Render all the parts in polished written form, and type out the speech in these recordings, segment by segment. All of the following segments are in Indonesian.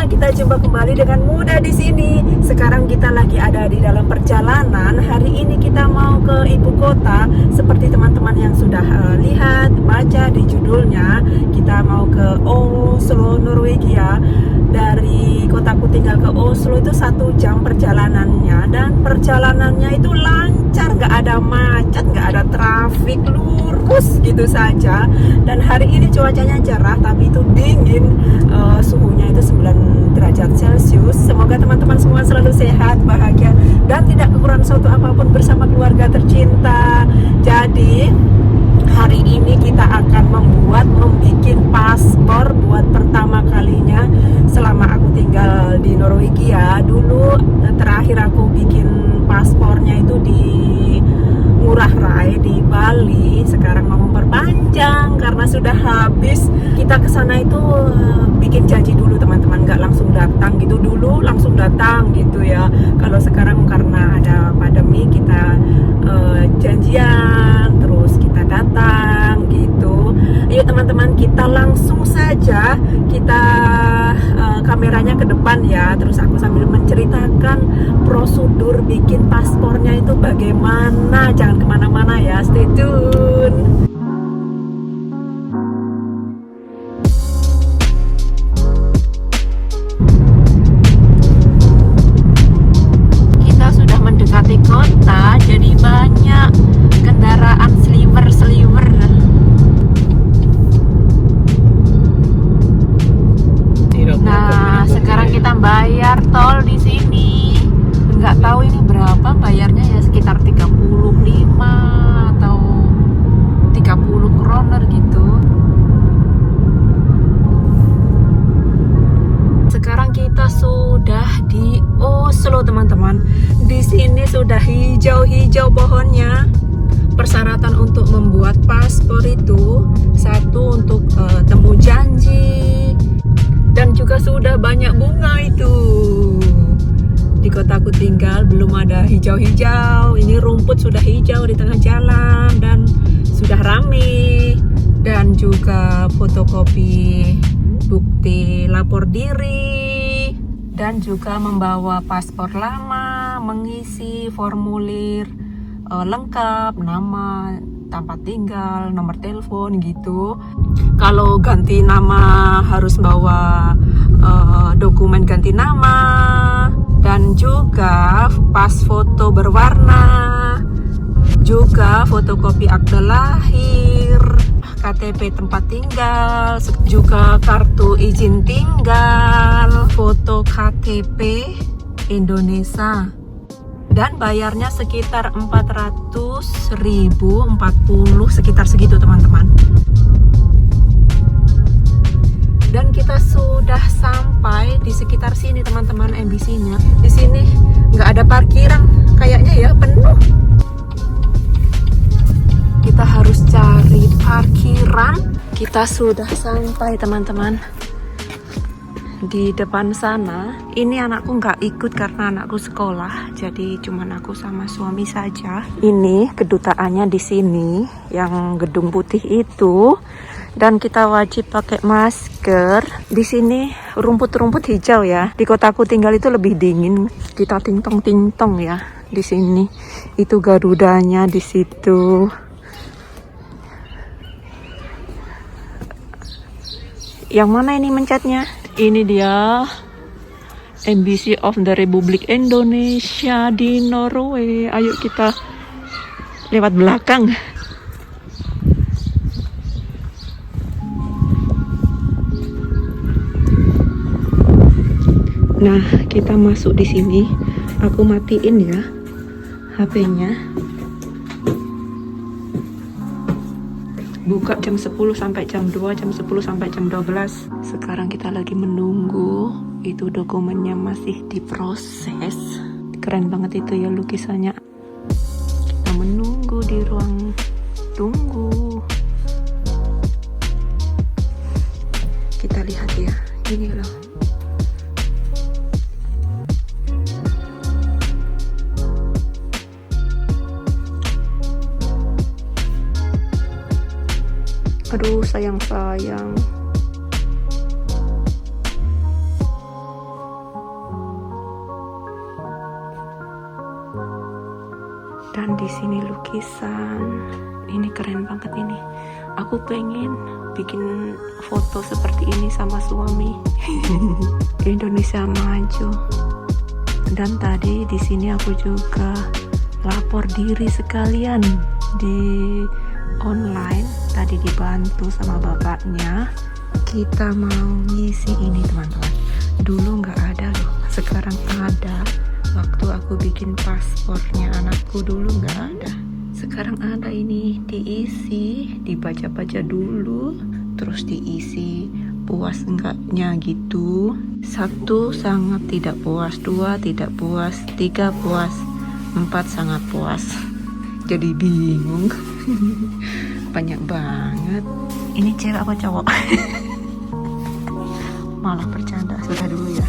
kita jumpa kembali dengan Muda di sini. Sekarang kita lagi ada di dalam perjalanan. Hari ini kita mau ke ibu kota. Seperti teman-teman yang sudah lihat, baca di judulnya, kita mau ke Oslo, Norwegia. Dari kotaku tinggal ke Oslo itu 1 jam perjalanannya, dan perjalanannya itu lancar, nggak ada macet, nggak ada trafik, lurus gitu saja. Dan hari ini cuacanya cerah tapi itu dingin, suhunya itu 9 derajat Celcius. Semoga teman-teman semua selalu sehat, bahagia, dan tidak kekurangan suatu apapun bersama keluarga tercinta. Jadi hari ini kita akan membuat paspor buat pertama kalinya selama aku tinggal di Norwegia. Dulu terakhir aku bikin paspornya itu di Ngurah Rai di Bali. Sekarang mau memperpanjang karena sudah habis. Kita ke sana itu bikin janji dulu teman-teman, nggak langsung datang gitu. Dulu langsung datang gitu ya. Kalau sekarang karena ada pandemi kita janjian terus kita datang gitu. Ayo teman-teman, kita langsung saja, kita kameranya ke depan ya, terus aku sambil menceritakan prosedur bikin paspornya itu bagaimana. Jangan kemana-mana ya, stay tune. Kita sudah mendekati kota, jadi banyak kendaraan sliver. Nah, sekarang kita bayar tol di sini. Nggak tahu ini berapa bayarnya ya, sekitar 35 atau 30 kroner gitu. Sekarang kita sudah di Oslo teman-teman. Di sini sudah hijau-hijau pohonnya. Persyaratan untuk membuat paspor itu, 1 untuk temu janji, dan juga sudah banyak bunga itu. Di kotaku tinggal belum ada hijau-hijau. Ini rumput sudah hijau di tengah jalan dan sudah rame. Dan juga fotokopi bukti lapor diri, dan juga membawa paspor lama, mengisi formulir lengkap, nama, tempat tinggal, nomor telepon gitu. Kalau ganti nama harus bawa dokumen ganti nama, dan juga pas foto berwarna, juga fotokopi akte lahir, KTP tempat tinggal, juga kartu izin tinggal, foto KTP Indonesia. Dan bayarnya sekitar 400.040, sekitar segitu teman-teman. Dan kita sudah sampai di sekitar sini teman-teman, MBC-nya. Di sini nggak ada parkiran, kayaknya ya penuh. Kita harus cari parkiran. Kita sudah sampai teman-teman. Di depan sana, ini anakku nggak ikut karena anakku sekolah, jadi cuman aku sama suami saja. Ini kedutaannya di sini, yang gedung putih itu, dan kita wajib pakai masker. Di sini rumput-rumput hijau ya. Di kotaku tinggal itu lebih dingin. Kita tingtong ya. Di sini itu Garudanya di situ. Yang mana ini mencetnya? Ini dia Embassy of the Republic Indonesia di Norway. Ayo kita lewat belakang. Nah, kita masuk di sini. Aku matiin ya HP-nya. Buka jam 10 sampai jam 2, jam 10 sampai jam 12. Sekarang kita lagi menunggu. Itu dokumennya masih diproses. Keren banget itu ya lukisannya. Kita menunggu di ruang tunggu. Kita lihat ya. Ini loh. Aduh, sayang. sini lukisan. Ini keren banget ini. Aku pengen bikin foto seperti ini sama suami. Indonesia maju. Dan tadi di sini aku juga lapor diri sekalian di online. Tadi dibantu sama bapaknya. Kita mau ngisi ini teman-teman. Dulu nggak ada loh, sekarang ada. Waktu aku bikin paspornya anakku dulu nggak ada. Sekarang ada ini, diisi, dibaca-baca dulu, terus diisi. Puas enggaknya gitu. 1 sangat tidak puas, 2 tidak puas, 3 puas, 4 sangat puas. Jadi bingung. Banyak banget. Ini cewek apa cowok? Malah bercanda. Sudah dulu ya.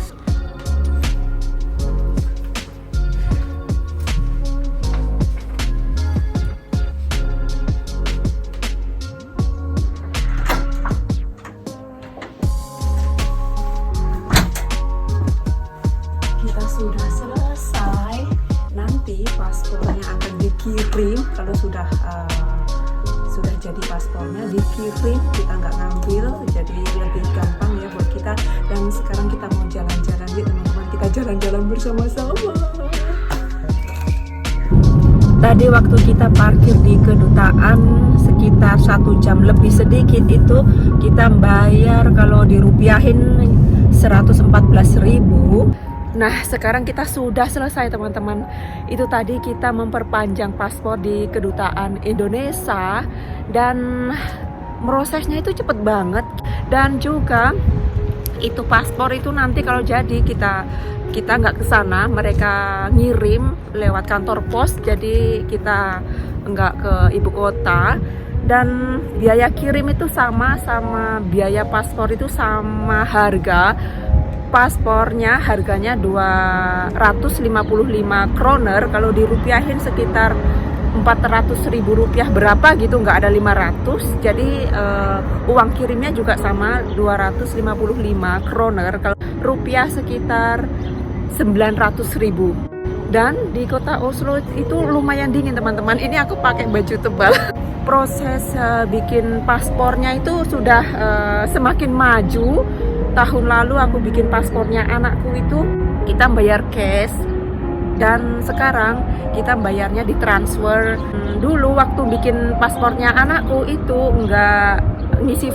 Kita sudah selesai. Nanti paspornya akan dikirim. Kalau sudah jadi paspornya dikirim, kita nggak ngambil, jadi lebih gampang ya buat kita. Dan sekarang kita mau jalan-jalan yuk teman-teman, kita jalan-jalan bersama-sama. Tadi waktu kita parkir di kedutaan sekitar 1 jam lebih sedikit itu kita bayar, kalau dirupiahin 114.000. Nah sekarang kita sudah selesai teman-teman. Itu tadi kita memperpanjang paspor di kedutaan Indonesia. Dan prosesnya itu cepet banget. Dan juga itu paspor itu nanti kalau jadi kita nggak ke sana, mereka ngirim lewat kantor pos. Jadi kita nggak ke ibu kota. Dan biaya kirim itu sama biaya paspor itu sama harga. Paspornya harganya 255 kroner, kalau dirupiahin sekitar 400.000 rupiah berapa gitu, nggak ada 500. Jadi uang kirimnya juga sama 255 kroner, kalau rupiah sekitar 900.000. Dan di kota Oslo itu lumayan dingin teman-teman. Ini aku pakai baju tebal. Proses bikin paspornya itu sudah semakin maju. Tahun lalu aku bikin paspornya anakku itu kita bayar cash, dan sekarang kita bayarnya ditransfer. Dulu waktu bikin paspornya anakku itu nggak ngisi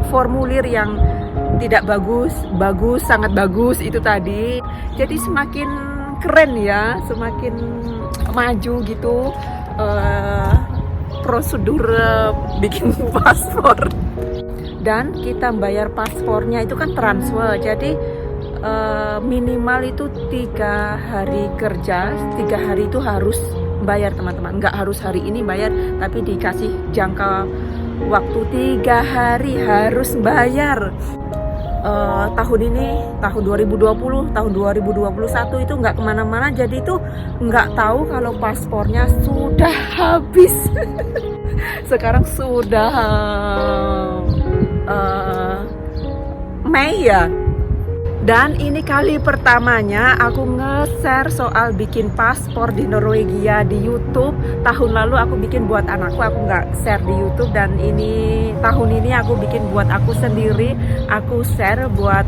formulir yang tidak bagus, sangat bagus itu tadi. Jadi semakin keren ya, semakin maju gitu prosedur bikin paspor. Dan kita bayar paspornya itu kan transfer, jadi minimal itu 3 hari kerja, 3 hari itu harus bayar teman-teman. Nggak harus hari ini bayar, tapi dikasih jangka waktu 3 hari harus bayar. Tahun ini, tahun 2020, tahun 2021 itu nggak kemana-mana, jadi itu nggak tahu kalau paspornya sudah habis. Sekarang sudah Mei ya. Dan ini kali pertamanya aku nge-share soal bikin paspor di Norwegia di YouTube. Tahun lalu aku bikin buat anakku, aku nggak share di YouTube. Dan ini tahun ini aku bikin buat aku sendiri. Aku share buat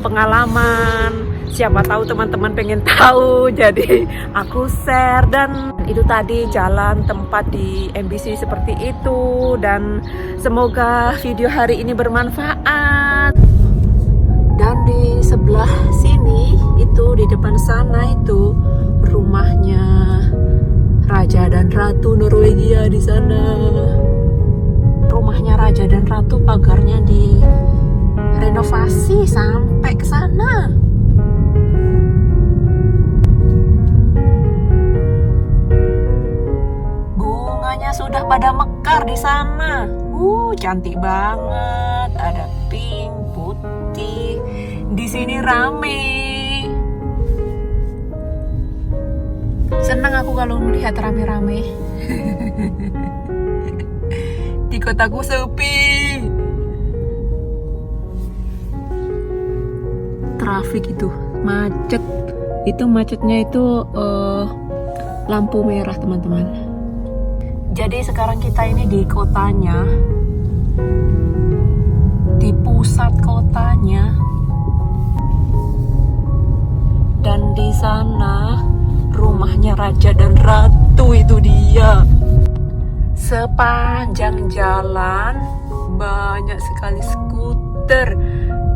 pengalaman. Siapa tahu teman-teman pengen tahu, jadi aku share. Dan itu tadi jalan tempat di MBC seperti itu. Dan semoga video hari ini bermanfaat. Dan di sebelah sini itu, di depan sana itu rumahnya Raja dan Ratu Norwegia di sana. Rumahnya Raja dan Ratu, pagarnya direnovasi sampai ke sana. Bunganya sudah pada mekar di sana. Cantik banget. Ada pink, putih. Di sini rame. Senang aku kalau melihat rame-rame. Di kotaku sepi. Trafik itu macet. Itu macetnya itu lampu merah teman-teman. Jadi sekarang kita ini di kotanya, di pusat kotanya, dan di sana rumahnya raja dan ratu, itu dia. Sepanjang jalan banyak sekali skuter,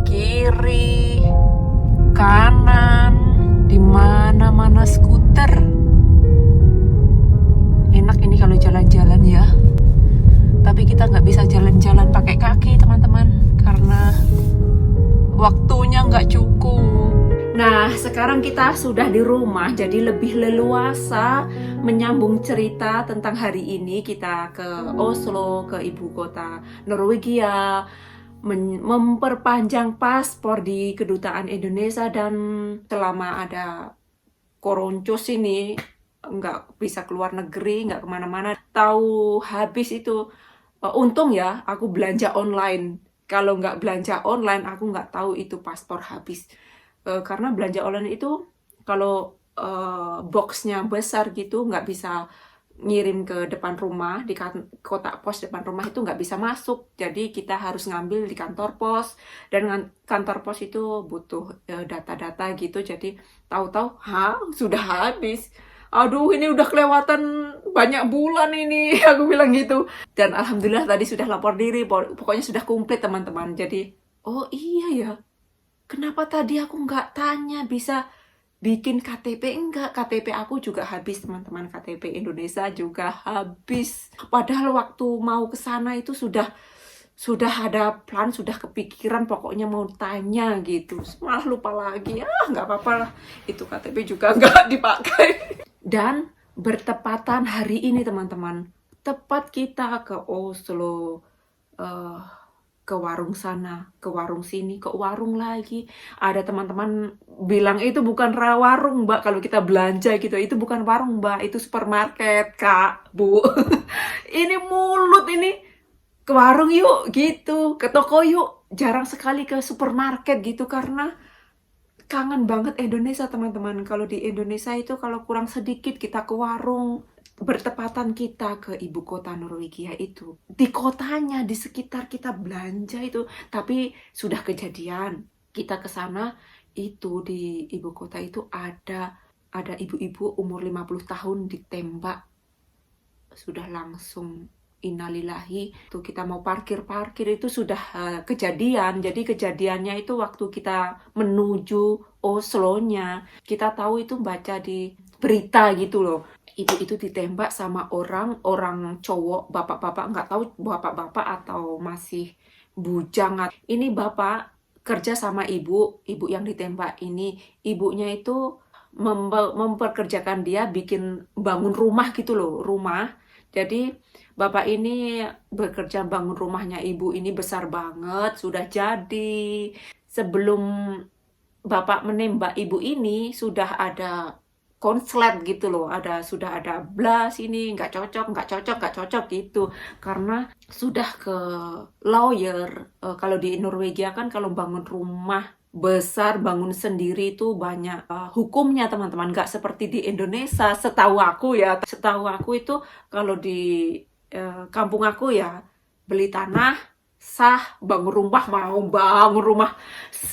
kiri, kanan, di mana-mana skuter. Enak ini kalau jalan-jalan ya. Tapi kita nggak bisa jalan-jalan pakai kaki teman-teman, karena waktunya nggak cukup. Nah, sekarang kita sudah di rumah, jadi lebih leluasa menyambung cerita tentang hari ini kita ke Oslo, ke ibu kota Norwegia, memperpanjang paspor di kedutaan Indonesia, dan selama ada koroncos ini nggak bisa keluar negeri, nggak kemana-mana. Tahu habis itu, untung ya aku belanja online. Kalau nggak belanja online, aku nggak tahu itu paspor habis. Karena belanja online itu kalau boxnya besar gitu, nggak bisa ngirim ke depan rumah, di kotak pos depan rumah itu nggak bisa masuk. Jadi kita harus ngambil di kantor pos, dan kantor pos itu butuh data-data gitu. Jadi tahu-tahu, sudah habis. Aduh, ini udah kelewatan banyak bulan ini, aku bilang gitu. Dan alhamdulillah tadi sudah lapor diri, pokoknya sudah komplit teman-teman. Jadi, oh iya ya, kenapa tadi aku nggak tanya bisa bikin KTP? Enggak, KTP aku juga habis teman-teman, KTP Indonesia juga habis. Padahal waktu mau ke sana itu sudah ada plan, sudah kepikiran, pokoknya mau tanya gitu. Malah lupa lagi, nggak apa-apa lah, itu KTP juga nggak dipakai. Dan bertepatan hari ini teman-teman, tepat kita ke Oslo, ke warung sana, ke warung sini, ke warung lagi. Ada teman-teman bilang itu bukan warung mbak, kalau kita belanja gitu, itu bukan warung mbak, itu supermarket kak, bu. Ini mulut ini, ke warung yuk gitu, ke toko yuk. Jarang sekali ke supermarket gitu, karena kangen banget Indonesia teman-teman. Kalau di Indonesia itu kalau kurang sedikit kita ke warung. Bertepatan kita ke ibu kota Norwegia itu, di kotanya, di sekitar kita belanja itu. Tapi sudah kejadian, kita ke sana itu, di ibu kota itu ada ibu-ibu umur 50 tahun ditembak. Sudah langsung innalillahi. Tuh kita mau parkir itu sudah kejadian. Jadi kejadiannya itu waktu kita menuju Oslo-nya. Kita tahu itu, baca di berita gitu loh. Ibu itu ditembak sama orang cowok, bapak-bapak, nggak tahu bapak-bapak atau masih bujang. Ini bapak kerja sama ibu yang ditembak ini. Ibunya itu memperkerjakan dia bikin bangun rumah gitu loh, rumah. Jadi bapak ini bekerja bangun rumahnya ibu ini besar banget, sudah jadi. Sebelum bapak menembak ibu ini sudah ada konslet gitu loh, sudah ada blas ini, nggak cocok gitu, karena sudah ke lawyer. Kalau di Norwegia kan kalau bangun rumah besar, bangun sendiri itu banyak hukumnya teman-teman, nggak seperti di Indonesia. Setahu aku itu kalau di kampung aku ya, beli tanah sah, bangun rumah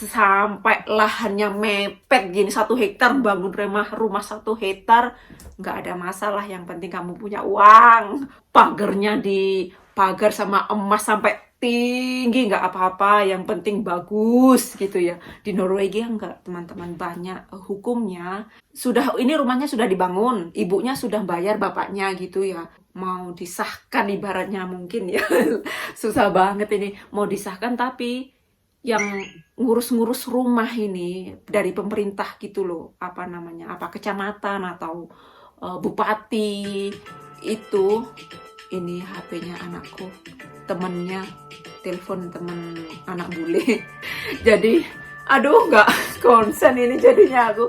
sampai lahannya mepet gini 1 hektar, bangun rumah 1 hektar, nggak ada masalah. Yang penting kamu punya uang, pagarnya dipagar sama emas sampai tinggi, nggak apa-apa, yang penting bagus gitu ya. Di Norwegia nggak teman-teman, banyak hukumnya. Ini rumahnya sudah dibangun, ibunya sudah bayar bapaknya gitu ya, mau disahkan ibaratnya mungkin ya. Susah banget ini mau disahkan, tapi yang ngurus rumah ini dari pemerintah gitu loh, kecamatan atau bupati itu. Ini HP-nya anakku, temennya, telepon temen anak bule. Jadi nggak konsen ini jadinya aku.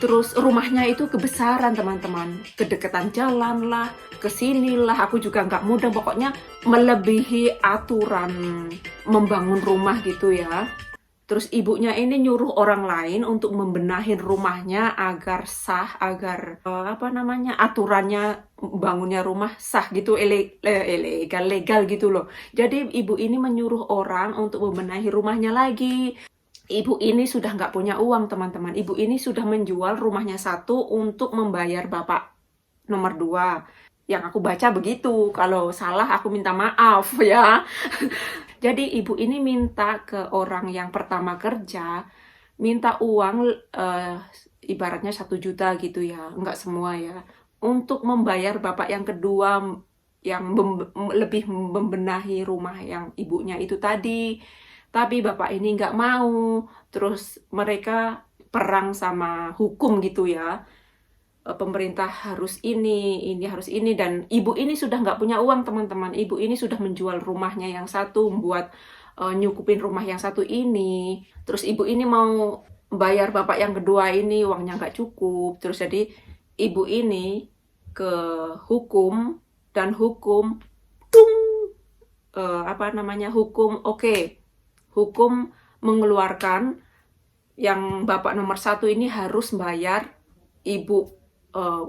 Terus rumahnya itu kebesaran teman-teman, kedekatan jalan lah, kesinilah, aku juga nggak mudah, pokoknya melebihi aturan membangun rumah gitu ya. Terus ibunya ini nyuruh orang lain untuk membenahin rumahnya agar sah, agar aturannya bangunnya rumah sah gitu, ilegal, legal gitu loh. Jadi ibu ini menyuruh orang untuk membenahi rumahnya lagi. Ibu ini sudah nggak punya uang, teman-teman. Ibu ini sudah menjual rumahnya satu untuk membayar bapak nomor dua. Yang aku baca begitu. Kalau salah aku minta maaf ya. Jadi ibu ini minta ke orang yang pertama kerja, minta uang ibaratnya 1 juta gitu ya, enggak semua ya, untuk membayar bapak yang kedua yang lebih membenahi rumah yang ibunya itu tadi. Tapi bapak ini nggak mau, terus mereka perang sama hukum gitu ya. Pemerintah harus ini harus ini, dan ibu ini sudah nggak punya uang, teman-teman. Ibu ini sudah menjual rumahnya yang satu buat nyukupin rumah yang satu ini. Terus ibu ini mau bayar bapak yang kedua ini, uangnya nggak cukup. Terus jadi ibu ini ke hukum, dan hukum tung hukum mengeluarkan yang bapak nomor satu ini harus bayar ibu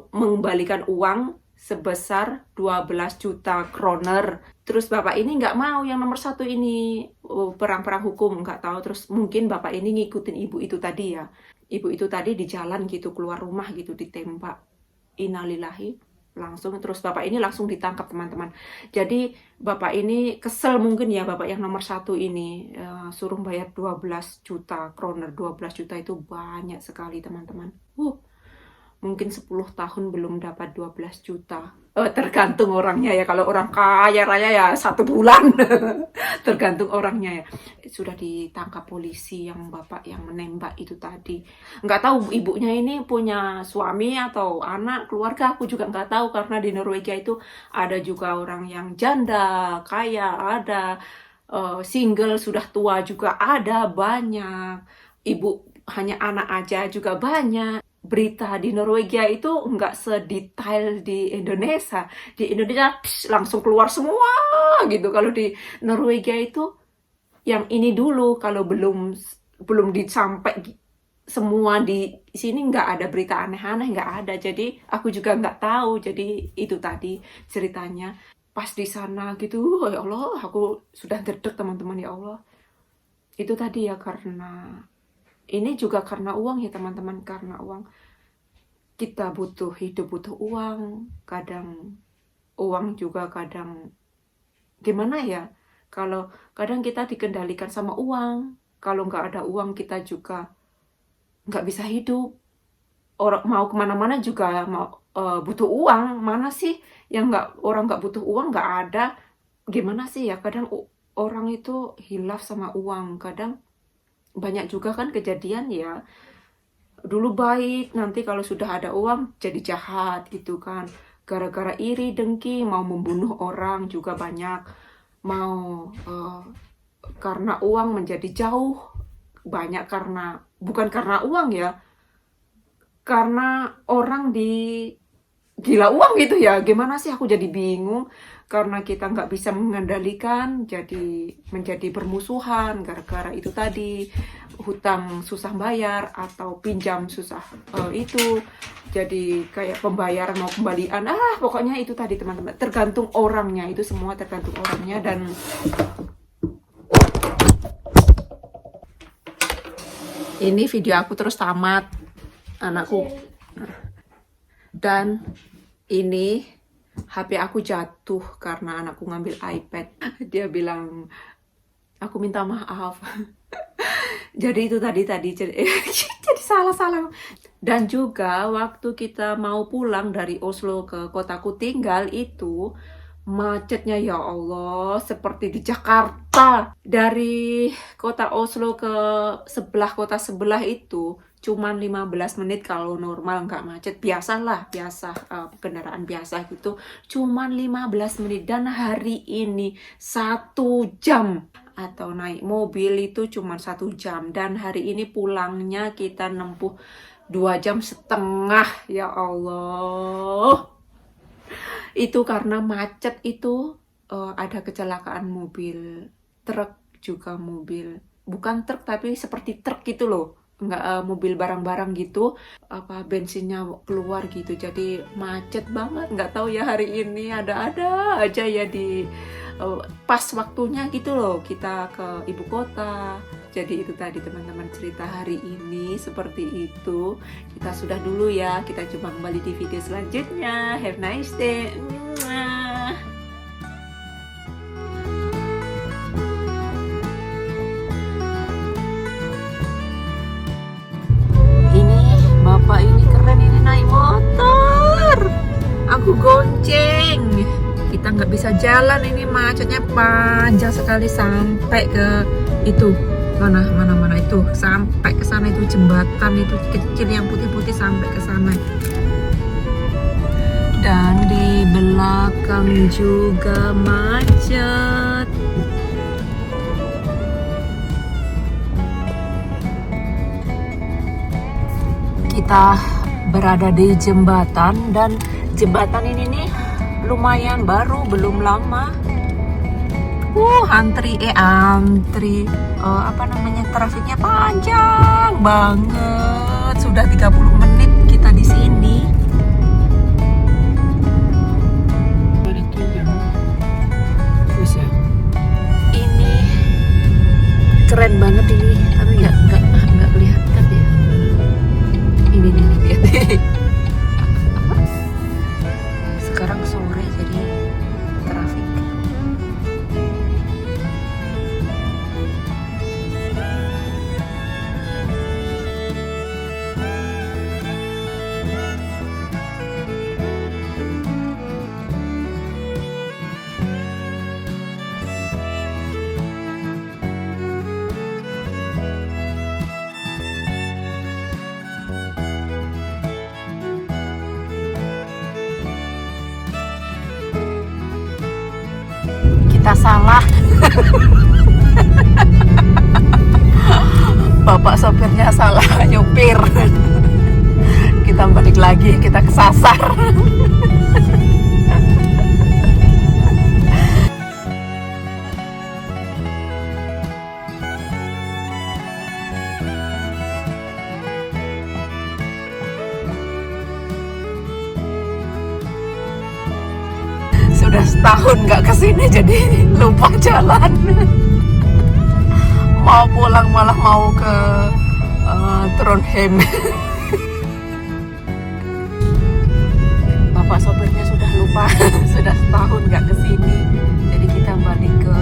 mengembalikan uang sebesar 12 juta kroner. Terus bapak ini nggak mau yang nomor satu ini perang-perang hukum, nggak tahu. Terus mungkin bapak ini ngikutin ibu itu tadi ya. Ibu itu tadi di jalan gitu, keluar rumah gitu, ditembak. Innalillahi. Langsung, terus bapak ini langsung ditangkap, teman-teman. Jadi bapak ini kesel mungkin ya, bapak yang nomor satu ini suruh bayar 12 juta kroner. 12 juta itu banyak sekali, teman-teman. Mungkin 10 tahun belum dapat 12 juta. Tergantung orangnya ya. Kalau orang kaya raya ya 1 bulan. Tergantung orangnya ya. Sudah ditangkap polisi yang bapak yang menembak itu tadi. Nggak tahu ibunya ini punya suami atau anak, keluarga. Aku juga nggak tahu, karena di Norwegia itu ada juga orang yang janda, kaya, ada single, sudah tua juga ada, banyak. Ibu hanya anak aja juga banyak. Berita di Norwegia itu nggak sedetail di Indonesia. Di Indonesia langsung keluar semua gitu. Kalau di Norwegia itu yang ini dulu, kalau belum disampai semua di sini, nggak ada berita aneh-aneh, nggak ada. Jadi aku juga nggak tahu. Jadi itu tadi ceritanya. Pas di sana gitu, ya Allah, aku sudah gerdek, teman-teman, ya Allah. Itu tadi ya, karena ini juga karena uang ya, teman-teman, karena uang. Kita butuh hidup, butuh uang. Kadang uang juga kadang gimana ya, kalau kadang kita dikendalikan sama uang. Kalau nggak ada uang kita juga nggak bisa hidup. Orang mau kemana-mana juga butuh uang. Mana sih yang orang nggak butuh uang? Nggak ada. Gimana sih ya, kadang orang itu hilaf sama uang. Kadang banyak juga kan kejadian ya, dulu baik, nanti kalau sudah ada uang jadi jahat gitu kan. Gara-gara iri, dengki, mau membunuh orang juga banyak. Mau karena uang menjadi jauh, banyak bukan karena uang ya, karena orang gila uang gitu ya. Gimana sih, aku jadi bingung. Karena kita nggak bisa mengendalikan, jadi menjadi bermusuhan gara-gara itu tadi. Hutang susah bayar atau pinjam susah itu. Jadi kayak pembayaran mau kembalian. Pokoknya itu tadi, teman-teman. Tergantung orangnya, itu semua tergantung orangnya. Dan ini video aku terus tamat, anakku. Dan ini HP aku jatuh karena anakku ngambil iPad. Dia bilang, aku minta maaf. Jadi itu tadi jadi salah. Dan juga waktu kita mau pulang dari Oslo ke kotaku tinggal itu, macetnya ya Allah seperti di Jakarta. Dari kota Oslo ke kota sebelah itu cuman 15 menit kalau normal, nggak macet. Biasa kendaraan biasa gitu. Cuman 15 menit. Dan hari ini 1 jam. Atau naik mobil itu cuman 1 jam. Dan hari ini pulangnya kita nempuh 2,5 jam. Ya Allah. Itu karena macet itu, ada kecelakaan mobil truk juga mobil bukan truk tapi seperti truk gitu loh, nggak mobil barang-barang gitu, apa bensinnya keluar gitu, jadi macet banget. Nggak tahu ya hari ini ada-ada aja ya di pas waktunya gitu loh kita ke ibu kota. Jadi itu tadi teman-teman cerita hari ini seperti itu. Kita sudah dulu ya, kita jumpa kembali di video selanjutnya. Have a nice day. Ini bapak ini keren, ini naik motor. Aku gonceng. Kita nggak bisa jalan, ini macetnya panjang sekali sampai ke itu. Mana itu sampai ke sana, itu jembatan itu kecil yang putih-putih sampai ke sana. Dan di belakang juga macet. Kita berada di jembatan, dan jembatan ini nih lumayan baru, belum lama. Antri trafiknya panjang banget. Sudah 30 menit kita di sini. Ini keren banget ini, tapi nggak kelihatan ya. Ini lihat. Sekarang sore jadi trafik. Kita salah. Bapak sopirnya salah nyupir. Kita balik lagi, kita kesasar. Sudah setahun nggak kesini jadi lupa jalan. Mau pulang malah mau ke Trondheim. Bapak sopirnya sudah lupa. Sudah setahun nggak kesini, jadi kita balik ke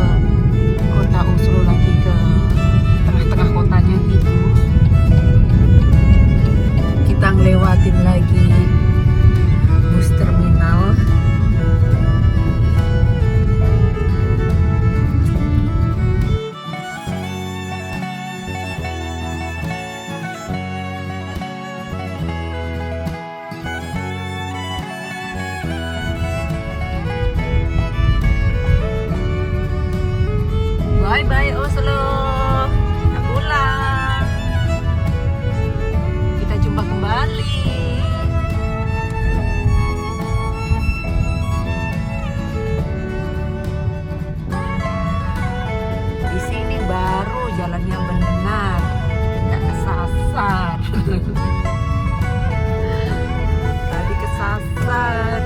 kota Oslo lagi, ke tengah-tengah kotanya gitu. Kita ngelewatin lagi bus terminal. Bye-bye Oslo, kita pulang. Kita jumpa kembali. Di sini baru jalannya benar, nggak kesasar. Tadi kesasar.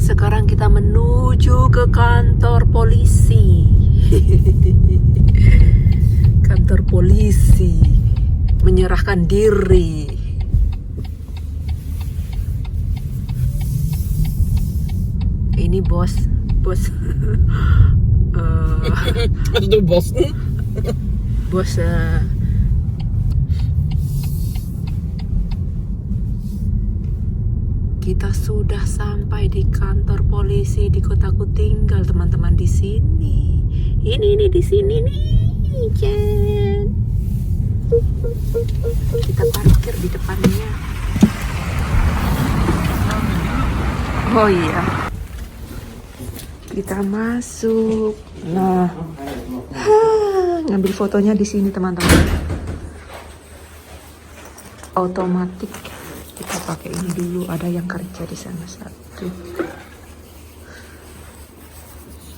Sekarang kita menuju ke kantor polisi. Kantor polisi menyerahkan diri. Ini bos. Itu bos. Bos. Kita sudah sampai di kantor polisi di kotaku tinggal, teman-teman, di sini. Ini di sini nih, Jen. Kita parkir di depannya. Oh iya. Kita masuk. Nah, ngambil fotonya di sini teman-teman. Otomatis. Kita pakai ini dulu. Ada yang kerja di sana satu.